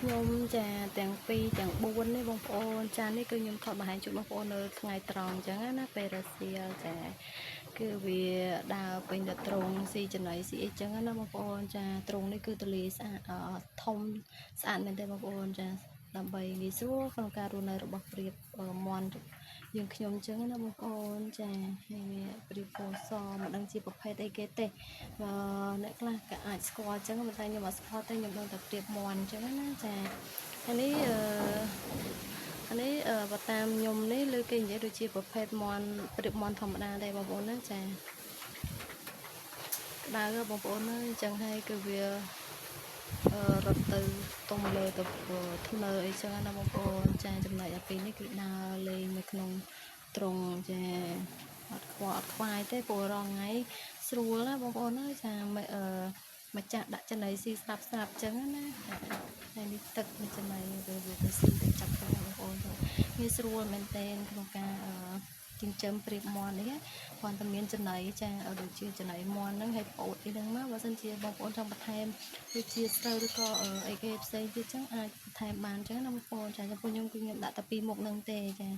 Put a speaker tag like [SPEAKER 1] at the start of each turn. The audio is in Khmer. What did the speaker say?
[SPEAKER 1] ខ្ញុំចាទាំងពីរទាំង4នេះបងប្អូនចានេះគឺខ្ញុំថតបង្ហាញជូនបងប្អូននៅថ្ងៃត្រង់អញ្ចឹងណាពេលរសៀលចាគឺវាដើរពេញទៅត្រង់ស៊ីចំណីស៊ីអីចឹងណាបងប្អូនចាត្រង់នេះគឺទលាស្អាតធំស្អាតមែនទេបងប្អូនចាដើម្បីងាយស្រួលក្នុងការរស់នៅរបស់ព្រាបមន់យើងខ្ញុំអញ្ចឹងណាបងប្អូនចានេះព្រាបពោធិ៍សមិនដឹងជាប្រភេទអីគេទេអ្នកខ្លះក៏អាចស្គាល់អញ្ចឹងប៉ុន្តែខ្ញុំអត់ស្គាល់ទេខ្ញុំដឹងតែព្រាបមន់អញ្ចឹងណាចាអានេះបើតាមខ្ញុំនេះលើគេនិយាយដូចជាប្រភេទមន់ព្រាបមន់ធម្មតាដែរបងប្អូនណាចាក្តៅបងប្អូនអើយអញ្ចឹងហើយគឺវារត់ទៅទុំលើទៅធ្នើអីចឹងណាបងប្អូនចាចំណុចអាពីរនេះគឺដើរលេងនៅក្នុងត្រង់ចាអត់ខ្វាយទេព្រោះរងថ្ងៃស្រួលណាបងប្អូនអើយចាម្ចាស់ដាក់ចំណីស៊ីស្រាប់ចឹងណាហើយនេះទឹកនេះចំណីទៅស៊ីទៅចាប់ទៅបងប្អូនងាយស្រួលមែនទែនក្នុងការចិញ្ចឹមព្រាបមាន់នេះគាត់តែមានចំណីចាដូចជាចំណីមាន់ហ្នឹងហើយពោតអីហ្នឹងមកបើសិនជាបងប្អូនចង់បន្ថែមដូចជាស្រូវឬក៏អីគេផ្សេងទៀតចឹងអាចបន្ថែមបានចឹងណាបងប្អូនចាចំពោះខ្ញុំគឺខ្ញុំដាក់តែពីរមុខហ្នឹងទេចា